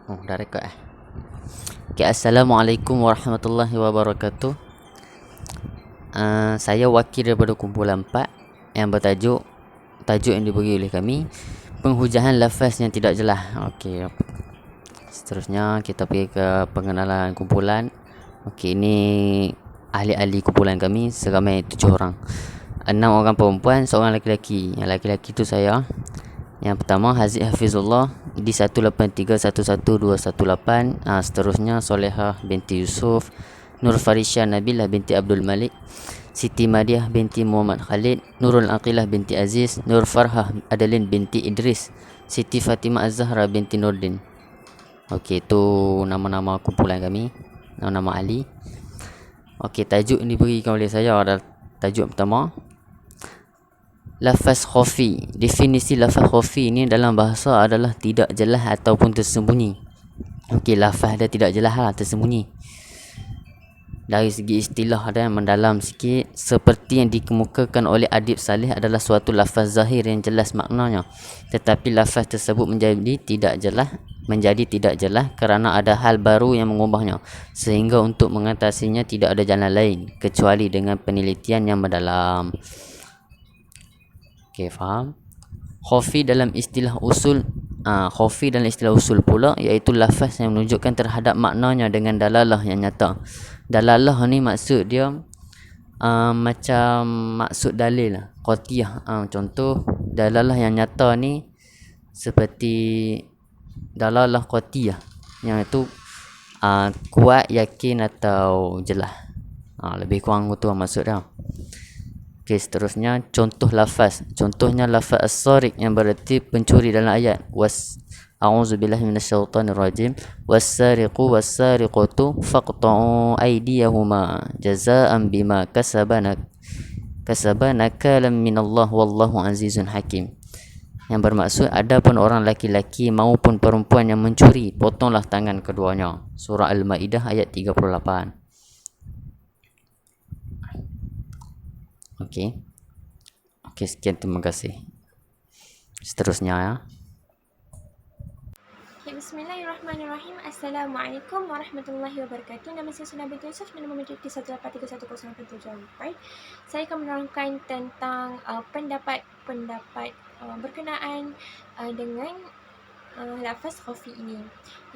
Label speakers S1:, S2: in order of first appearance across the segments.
S1: Oh, dah rekod eh. Okay, Assalamualaikum warahmatullahi wabarakatuh. Saya wakil daripada kumpulan 4 yang tajuk yang diberi oleh kami, penghujahan lafaz yang tidak jelas. Okey. Seterusnya kita pergi ke pengenalan kumpulan. Okey, ini ahli-ahli kumpulan kami seramai 7 orang. 6 orang perempuan, seorang lelaki. Yang lelaki tu saya. Yang pertama Haziq Hafizullah di 18311218. Seterusnya Solehah binti Yusuf, Nur Farisha Nabilah binti Abdul Malik, Siti Madiah binti Muhammad Khalid, Nurul Aqilah binti Aziz, Nur Farhah Adalin binti Idris, Siti Fatimah Az-Zahra binti Nurdin. Okey, itu nama-nama kumpulan kami, nama-nama ahli. Okey, tajuk yang diberikan oleh saya adalah tajuk pertama, lafaz khafi. Definisi lafaz khafi ini dalam bahasa adalah tidak jelas ataupun tersembunyi. Okey, lafaz dia tidak jelas lah, tersembunyi. Dari segi istilah ada yang mendalam sikit, seperti yang dikemukakan oleh Adib Saleh adalah suatu lafaz zahir yang jelas maknanya, tetapi lafaz tersebut menjadi tidak jelas kerana ada hal baru yang mengubahnya, sehingga untuk mengatasinya tidak ada jalan lain kecuali dengan penelitian yang mendalam. Okey, faham? Khafi dalam istilah usul pula iaitu lafaz yang menunjukkan terhadap maknanya dengan dalalah yang nyata. Dalalah ni maksud dia macam maksud dalil lah, qat'iyah. Contoh dalalah yang nyata ni seperti dalalah qat'iyah, yang itu kuat, yakin atau jelas. Lebih kurang itu maksud dia. Okey, seterusnya contoh lafaz. Contohnya lafaz as-sariq yang berarti pencuri dalam ayat a'udzubillahi minasyaitonirrajim, was-sariqu was-sariqatu faqta'u aydiyahuma jazaa'an bima kasabana nakalan minallah wallahu azizun hakim. Yang bermaksud, adapun orang laki-laki maupun perempuan yang mencuri, potonglah tangan keduanya. Surah Al-Maidah ayat 38. Okey, sekian, terima kasih. Seterusnya ya.
S2: Bismillahirrahmanirrahim. Assalamualaikum warahmatullahi wabarakatuh. Nama saya Sunah binti Yusuf dan nama majoriti 1831047. Saya akan menerangkan tentang pendapat berkenaan dengan lafaz khafi ini.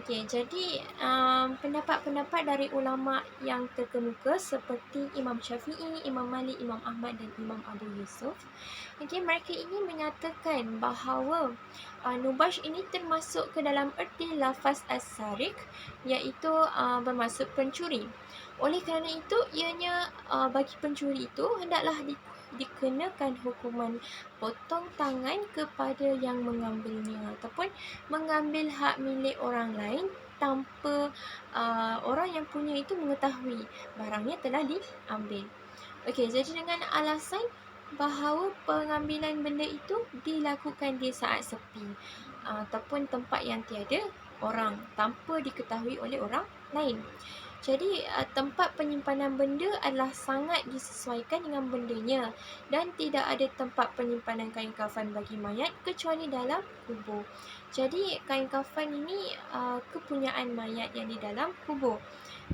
S2: Okey, jadi pendapat-pendapat dari ulama yang terkemuka seperti Imam Syafi'i, Imam Malik, Imam Ahmad dan Imam Abu Yusuf. Okey, mereka ini menyatakan bahawa nubash ini termasuk ke dalam erti lafaz as-sariq, iaitu bermaksud pencuri. Oleh kerana itu, ianya bagi pencuri itu hendaklah dikenakan hukuman potong tangan kepada yang mengambilnya ataupun mengambil hak milik orang lain tanpa orang yang punya itu mengetahui barangnya telah diambil. Okey, jadi dengan alasan bahawa pengambilan benda itu dilakukan di saat sepi ataupun tempat yang tiada orang tanpa diketahui oleh orang lain. Jadi tempat penyimpanan benda adalah sangat disesuaikan dengan bendanya dan tidak ada tempat penyimpanan kain kafan bagi mayat kecuali dalam kubur. Jadi kain kafan ini kepunyaan mayat yang di dalam kubur.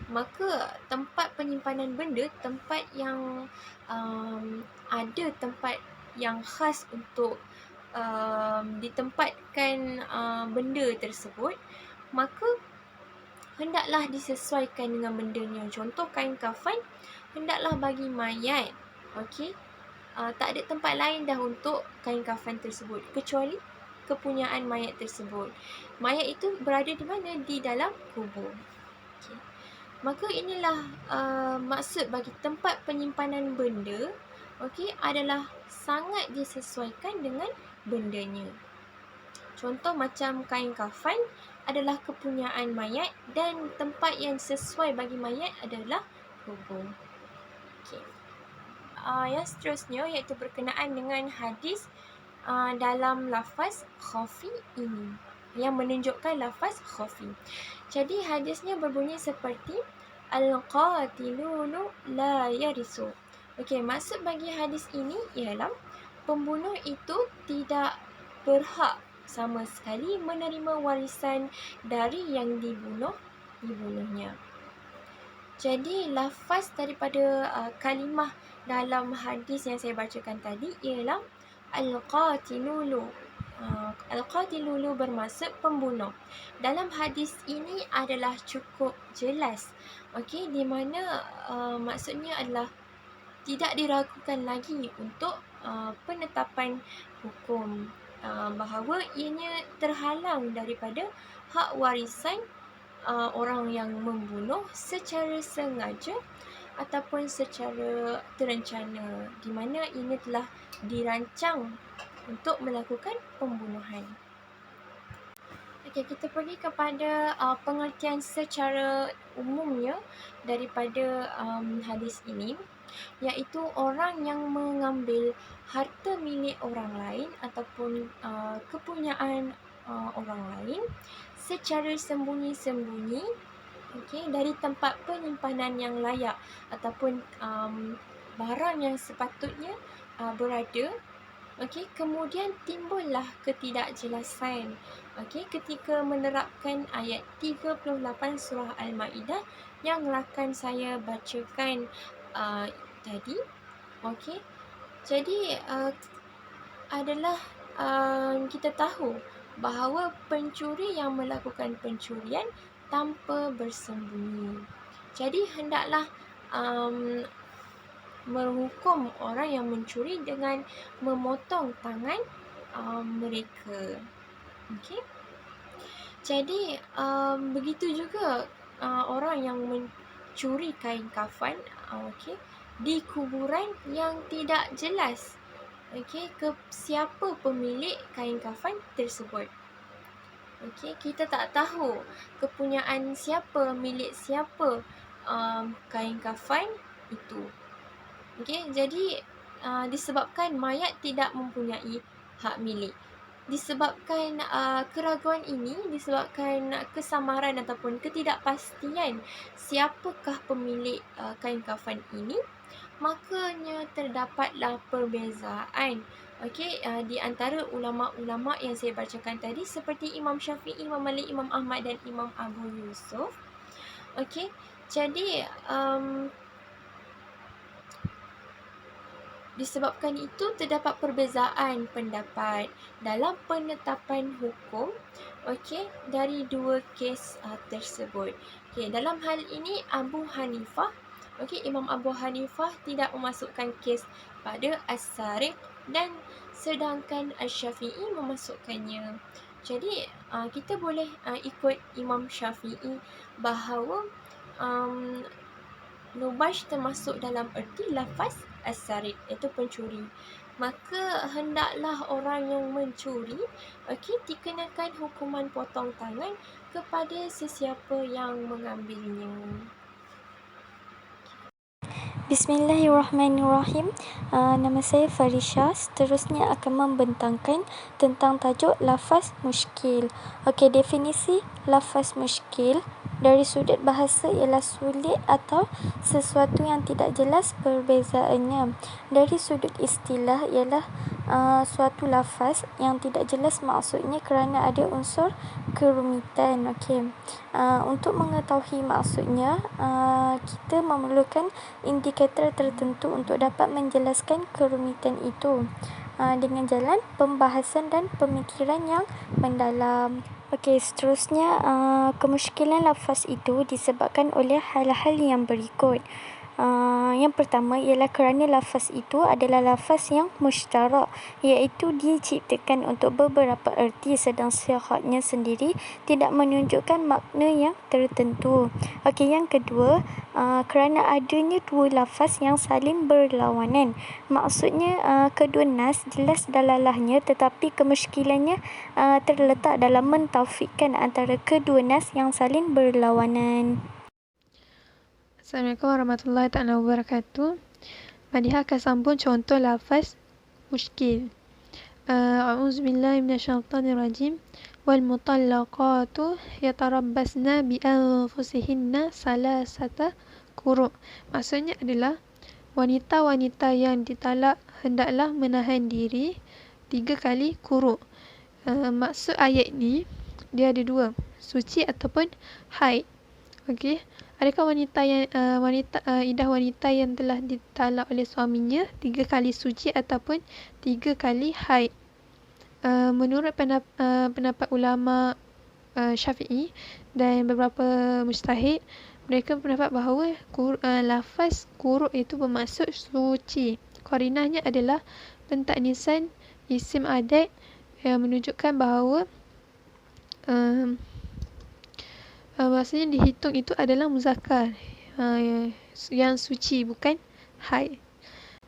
S2: Maka tempat penyimpanan benda, tempat yang ada tempat yang khas untuk ditempatkan benda tersebut, maka hendaklah disesuaikan dengan bendanya. Contoh kain kafan hendaklah bagi mayat. Okey, tak ada tempat lain dah untuk kain kafan tersebut kecuali kepunyaan mayat tersebut. Mayat itu berada di mana? Di dalam kubur. Okay. Maka inilah maksud bagi tempat penyimpanan benda, okey, adalah sangat disesuaikan dengan bendanya. Contoh macam kain kafan adalah kepunyaan mayat dan tempat yang sesuai bagi mayat adalah kubur. Okay. Yang seterusnya iaitu berkenaan dengan hadis dalam lafaz khafi ini, yang menunjukkan lafaz khafi. Jadi hadisnya berbunyi seperti al-qatilunu la yarisu. Okey, maksud bagi hadis ini ialah pembunuh itu tidak berhak sama sekali menerima warisan dari yang dibunuhnya. Jadi lafaz daripada kalimah dalam hadis yang saya bacakan tadi ialah al-qatilulu. Al-qatilulu bermaksud pembunuh. Dalam hadis ini adalah cukup jelas. Okey, di mana maksudnya adalah tidak diragukan lagi untuk penetapan hukum bahawa ianya terhalang daripada hak warisan orang yang membunuh secara sengaja ataupun secara terencana, di mana ini telah dirancang untuk melakukan pembunuhan. Okey, kita pergi kepada pengertian secara umumnya daripada hadis ini, iaitu orang yang mengambil harta milik orang lain ataupun kepunyaan orang lain secara sembunyi-sembunyi, okey, dari tempat penyimpanan yang layak ataupun barang yang sepatutnya berada. Okey, kemudian timbullah ketidakjelasan, okey, ketika menerapkan ayat 38 surah Al-Maidah yang akan saya bacakan tadi. Okey, jadi adalah kita tahu bahawa pencuri yang melakukan pencurian tanpa bersembunyi. Jadi hendaklah menghukum orang yang mencuri dengan memotong tangan mereka. Okey. Jadi begitu juga orang yang mencuri kain kafan, okey, di kuburan yang tidak jelas, okey, siapa pemilik kain kafan tersebut. Okey, kita tak tahu kepunyaan siapa, milik siapa kain kafan itu. Okey, jadi disebabkan mayat tidak mempunyai hak milik. Disebabkan keraguan ini, disebabkan kesamaran ataupun ketidakpastian siapakah pemilik kain kafan ini, makanya terdapatlah perbezaan, okey, di antara ulama-ulama yang saya bacakan tadi seperti Imam Syafi'i, Imam Malik, Imam Ahmad dan Imam Abu Yusuf. Okey, jadi disebabkan itu terdapat perbezaan pendapat dalam penetapan hukum, okey, dari dua kes tersebut. Okey, dalam hal ini Abu Hanifah, okey, Imam Abu Hanifah tidak memasukkan kes pada as-sariq dan sedangkan Asy-Syafi'i memasukkannya. Jadi kita boleh ikut Imam Syafi'i bahawa nubash termasuk dalam erti lafaz as-sariq, iaitu pencuri. Maka hendaklah orang yang mencuri, okey, dikenakan hukuman potong tangan kepada sesiapa yang mengambilnya.
S3: Bismillahirrahmanirrahim. Nama saya Farisha. Seterusnya akan membentangkan tentang tajuk lafaz muskil. Okey, definisi lafaz muskil dari sudut bahasa ialah sulit atau sesuatu yang tidak jelas perbezaannya. Dari sudut istilah ialah suatu lafaz yang tidak jelas maksudnya kerana ada unsur kerumitan. Okey. Untuk mengetahui maksudnya, kita memerlukan indikator tertentu untuk dapat menjelaskan kerumitan itu dengan jalan pembahasan dan pemikiran yang mendalam. Okey, seterusnya kemusykilan lafaz itu disebabkan oleh hal-hal yang berikut. Yang pertama ialah kerana lafaz itu adalah lafaz yang musytarak, iaitu diciptakan untuk beberapa erti sedang sihatnya sendiri tidak menunjukkan makna yang tertentu. Okey, yang kedua, kerana adanya dua lafaz yang saling berlawanan. Maksudnya kedua nas jelas dalalahnya, tetapi kemusykilannya terletak dalam mentaufikkan antara kedua nas yang saling berlawanan.
S4: Assalamualaikum warahmatullahi taala wabarakatuh. Mari kita sambung contoh lafaz muskil. A'udzubillahi minasyaitonirrajim. Wal mutallaqatu yatarabbasna bi anfusihinna salasata quru'. Maksudnya adalah wanita-wanita yang ditalak hendaklah menahan diri 3 kali quru'. maksud ayat ni dia ada dua, suci ataupun haid. Okey, adakah idah wanita yang telah ditalak oleh suaminya 3 kali suci ataupun 3 kali haid? Menurut pendapat ulama Syafi'i dan beberapa mujtahid, mereka berpendapat bahawa lafaz quru' itu bermaksud suci. Qarinahnya adalah pentaknisan isim adat yang menunjukkan bahawa bahasanya dihitung itu adalah muzakkar, yang suci, bukan haid.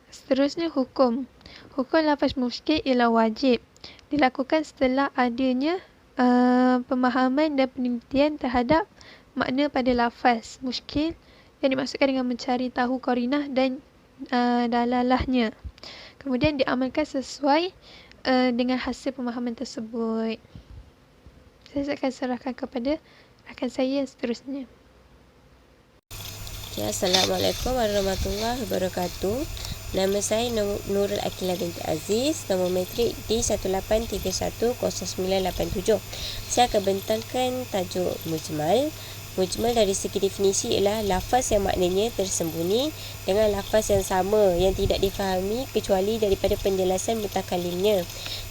S4: Seterusnya hukum lafaz muskil ialah wajib dilakukan setelah adanya pemahaman dan penelitian terhadap makna pada lafaz muskil yang dimaksudkan dengan mencari tahu qarinah dan dalalahnya. Kemudian diamalkan sesuai dengan hasil pemahaman tersebut. Saya akan serahkan kepada rakan saya yang seterusnya.
S5: Assalamualaikum warahmatullahi wabarakatuh. Nama saya Nurul Akilah binti Aziz, nombor metrik D18310987. Saya akan bentangkan tajuk mujmal. Mujmal dari segi definisi ialah lafaz yang maknanya tersembunyi dengan lafaz yang sama yang tidak difahami kecuali daripada penjelasan mutakalimnya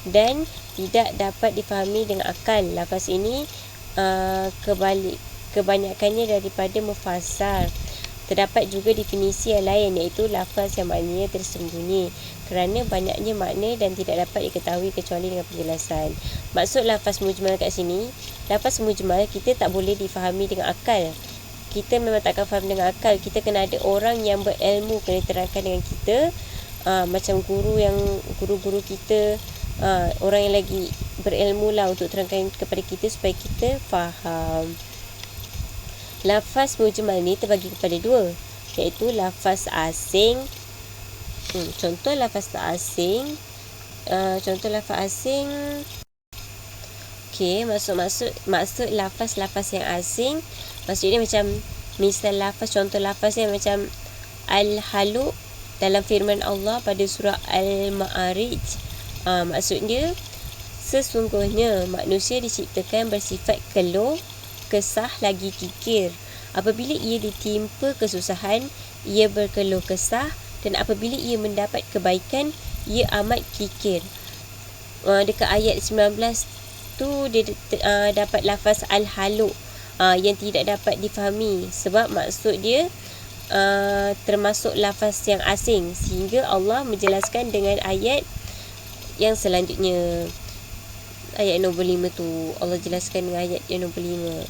S5: dan tidak dapat difahami dengan akal. Lafaz ini kebanyakannya daripada mufassar. Terdapat juga definisi yang lain iaitu lafaz yang maknanya tersembunyi kerana banyaknya makna dan tidak dapat diketahui kecuali dengan penjelasan. Maksud lafaz mujmal kat sini, lafaz mujmal kita tak boleh difahami dengan akal. Kita memang takkan faham dengan akal. Kita kena ada orang yang berilmu kena terangkan dengan kita, macam guru-guru kita, orang yang lagi berilmu lah untuk terangkan kepada kita supaya kita faham. Lafaz mujmal ni terbagi kepada dua, iaitu lafaz asing. Contoh lafaz asing. Okey, maksud lafaz yang asing, maksudnya macam misal contoh lafaz yang macam al-halu dalam firman Allah pada surah Al-Ma'arij. Maksudnya sesungguhnya manusia diciptakan bersifat keluh, kesah lagi kikir. Apabila ia ditimpa kesusahan, ia berkeluh kesah, dan apabila ia mendapat kebaikan, ia amat kikir. Dekat ayat 19 tu dia dapat lafaz al-halu yang tidak dapat difahami sebab maksud dia termasuk lafaz yang asing, sehingga Allah menjelaskan dengan ayat yang selanjutnya. Ayat nombor 5 tu Allah jelaskan dengan ayat yang nombor 5.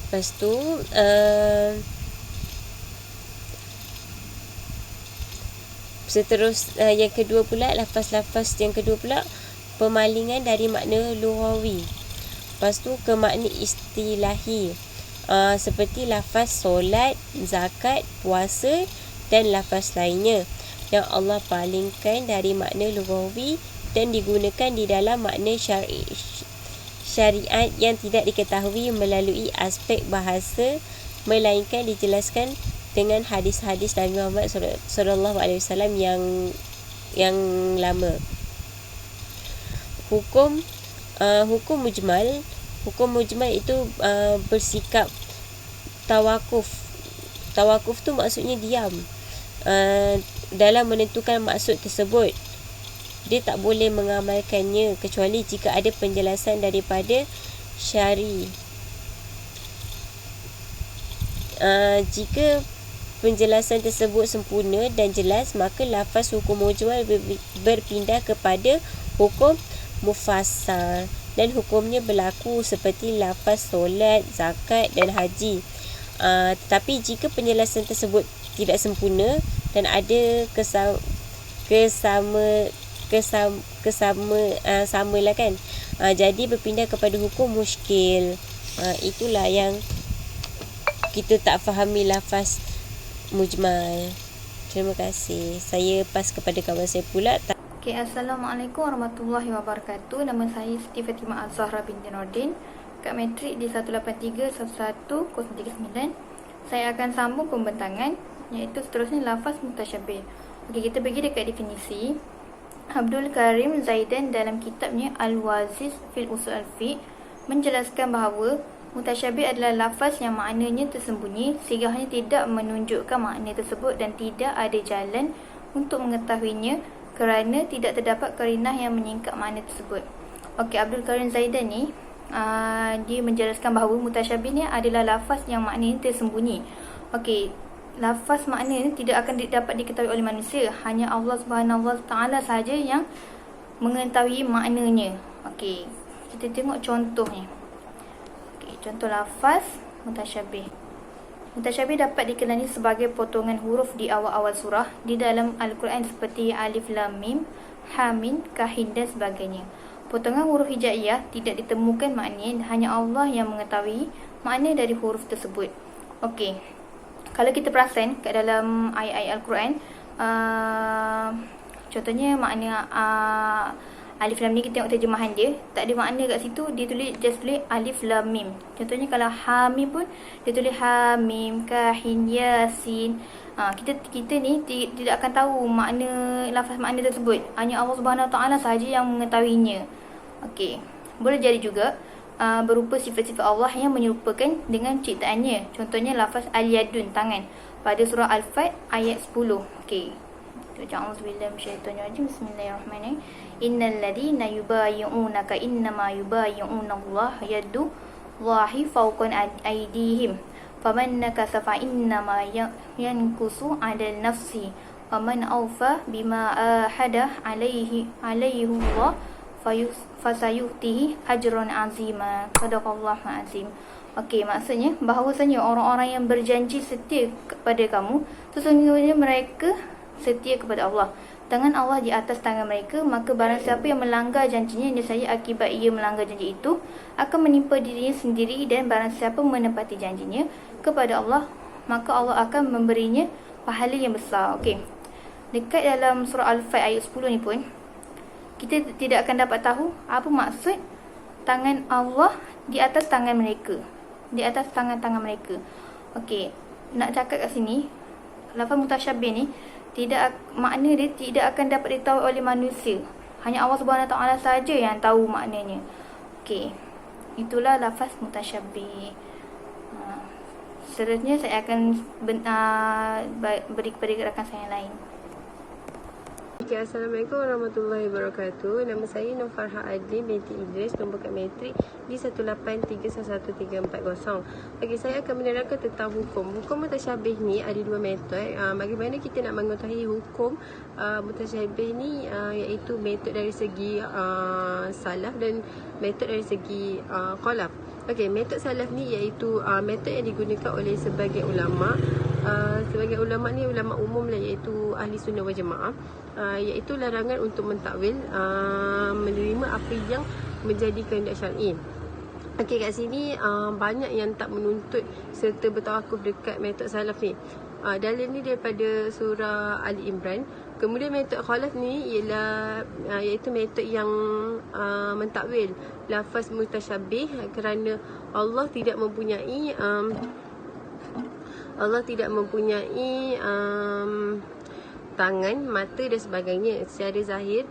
S5: Lepas tu yang kedua pula, lafaz-lafaz yang kedua pula pemalingan dari makna lughawi. Lepas tu ke makna istilahi, seperti lafaz solat, zakat, puasa dan lafaz lainnya yang Allah palingkan dari makna lughawi dan digunakan di dalam makna syariat yang tidak diketahui melalui aspek bahasa, melainkan dijelaskan dengan hadis-hadis Nabi Muhammad sallallahu alaihi wasallam yang lama. Hukum mujmal itu bersikap tawakuf. Tawakuf tu maksudnya diam dalam menentukan maksud tersebut. Dia tak boleh mengamalkannya kecuali jika ada penjelasan daripada syari. Jika penjelasan tersebut sempurna dan jelas, maka lafaz hukum mujmal berpindah kepada hukum mufassar dan hukumnya berlaku seperti lafaz solat, zakat dan haji. Tetapi jika penjelasan tersebut tidak sempurna dan ada samalah kan, jadi berpindah kepada hukum muskil. Itulah yang kita tak fahami lafaz mujmal. Terima kasih. Saya pas kepada kawan saya pula.
S6: Okay, Assalamualaikum warahmatullahi wabarakatuh. Nama saya Siti Fatimah Al-Zahra binti Nordin, kat metrik di 183-11039. Saya akan sambung pembentangan, iaitu seterusnya lafaz mutasyabih. Okey, kita pergi dekat definisi. Abdul Karim Zaidan dalam kitabnya Al-Waziz fil Usul al-Fiqh menjelaskan bahawa mutasyabih adalah lafaz yang maknanya tersembunyi sehingga hanya tidak menunjukkan makna tersebut dan tidak ada jalan untuk mengetahuinya kerana tidak terdapat karinah yang menyingkap makna tersebut. Okey, Abdul Karim Zaidan ni dia menjelaskan bahawa mutasyabih ni adalah lafaz yang maknanya tersembunyi. Okey, lafaz makna ni tidak akan dapat diketahui oleh manusia, hanya Allah Subhanahu Wa Taala sahaja yang mengetahui maknanya. Okey, kita tengok contohnya. Okey, contoh lafaz mutasyabih. Mutasyabih dapat dikenali sebagai potongan huruf di awal-awal surah di dalam Al-Quran seperti Alif Lam Mim, Ha Mim, Kahin dan sebagainya. Potongan huruf hijaiyah tidak ditemukan maknanya, hanya Allah yang mengetahui makna dari huruf tersebut. Okey, kalau kita perasan kat dalam ayat-ayat Al-Quran, contohnya makna Alif Lam Mim, kita tengok terjemahan dia, tak ada makna kat situ, dia just tulis Alif Lam Mim. Contohnya kalau Ha Mim pun dia tulis Ha Mim, Kahin, Yasin. Kita ni tidak akan tahu makna lafaz makna tersebut, hanya Allah Subhanahu Wa Taala sahaja yang mengetahuinya. Okey, boleh jadi juga berupa sifat-sifat Allah yang menyerupakan dengan ciptaannya. Contohnya lafaz Al-Yadun, tangan, pada surah Al-Fat ayat 10. Okey, A'udzubillahi minasyaitonirrajim. Bismillahirrahmanirrahim. Innal ladina yubayyi'unaka innama yubayyi'una Allah yadu Allahi fawqa aydihim faman nakasa fa innama yankusu 'ala nafsi waman awfa bima ahada alaihi Allah fasayutihi ajran azima. Sadaqallahu azim. Okey, maksudnya bahawasanya orang-orang yang berjanji setia kepada kamu, sesungguhnya mereka setia kepada Allah. Tangan Allah di atas tangan mereka, maka barang siapa yang melanggar janjinya, nescaya akibat ia melanggar janji itu akan menimpa dirinya sendiri, dan barang siapa menepati janjinya kepada Allah, maka Allah akan memberinya pahala yang besar. Okey, dekat dalam surah Al-Fat ayat 10 ni pun kita tidak akan dapat tahu apa maksud tangan Allah di atas tangan mereka, di atas tangan-tangan mereka. Okey, nak cakap kat sini, lafaz mutasyabih ni makna dia tidak akan dapat ditahu oleh manusia, hanya Allah Subhanahu Wa Taala saja yang tahu maknanya. Okey, itulah lafaz mutasyabih. Seterusnya saya akan beri kepada rakan saya yang lain.
S5: Okay, Assalamualaikum warahmatullahi wabarakatuh. Nama saya Nur Farha Adli binti Idris, nombor kad matrik di 183111340. Okey, saya akan menerangkan tentang hukum. Hukum mutasyabih ni ada dua metod. Bagaimana kita nak mengetahui hukum mutasyabih ni, iaitu metod dari segi salaf dan metod dari segi khalaf. Okey, metod salaf ni iaitu metod yang digunakan oleh sebagian ulama. Sebagai ulama ni ulama umum lah, iaitu ahli sunnah wal jamaah, iaitu larangan untuk mentakwil, menerima apa yang menjadi kehendak syar'i. Okey, kat sini banyak yang tak menuntut serta bertawakuf dekat metod salaf ni. Dalil ni daripada surah Ali Imran. Kemudian metod khalaf ni ialah iaitu metod yang mentakwil lafaz mutasyabih kerana Allah tidak mempunyai tangan, mata dan sebagainya. Secara zahir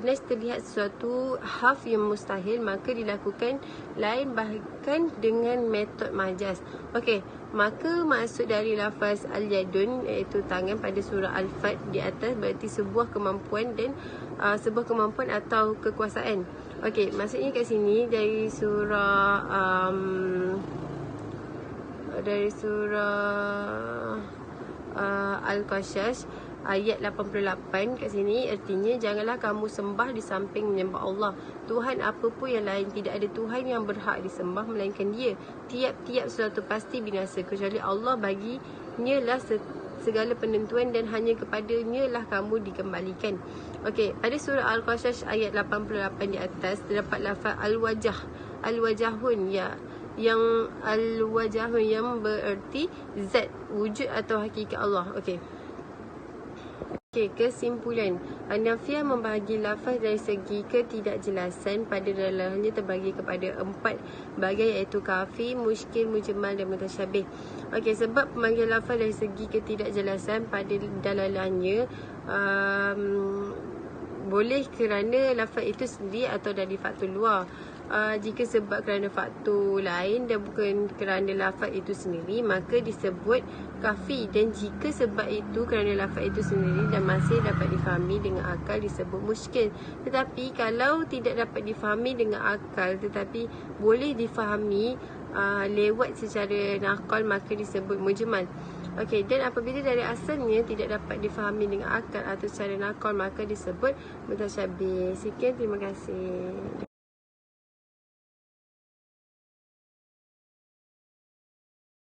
S5: nas terlihat sesuatu harf yang mustahil, maka dilakukan lain bahkan dengan metod majaz. Okey, maka maksud dari lafaz al-yadun iaitu tangan pada surah Al-Fat di atas berarti sebuah kemampuan dan sebuah kemampuan atau kekuasaan. Okey, maksudnya kat sini dari surah Al-Qasas ayat 88 kat sini, artinya janganlah kamu sembah di samping menyembah Allah. Tuhan apa pun yang lain, tidak ada Tuhan yang berhak disembah melainkan Dia. Tiap-tiap sesuatu pasti binasa kecuali Allah, baginya lah segala penentuan dan hanya kepadanya lah kamu dikembalikan. Okey, pada surah Al-Qasas ayat 88 di atas terdapat lafaz al-wajahun, yang al-wajahun yang bererti zat, wujud atau hakikat Allah. Okey, kesimpulan. Hanafiah membahagi lafaz dari segi ketidakjelasan pada dalalannya terbagi kepada 4 bahagian, iaitu kafi, muskil, mujmal dan mutasyabih. Okey, sebab pembahagian lafaz dari segi ketidakjelasan pada dalalannya
S7: boleh kerana lafaz itu sendiri atau dari faktor luar. Jika sebab kerana faktor lain dan bukan kerana lafaz itu sendiri, maka disebut kafi. Dan jika sebab itu kerana lafaz itu sendiri dan masih dapat difahami dengan akal, disebut muskil. Tetapi kalau tidak dapat difahami dengan akal tetapi boleh difahami lewat secara nakal, maka disebut mujmal. Okey, dan apabila dari asalnya tidak dapat difahami dengan akal atau secara nakal, maka disebut mutasyabih. Sekian, terima kasih.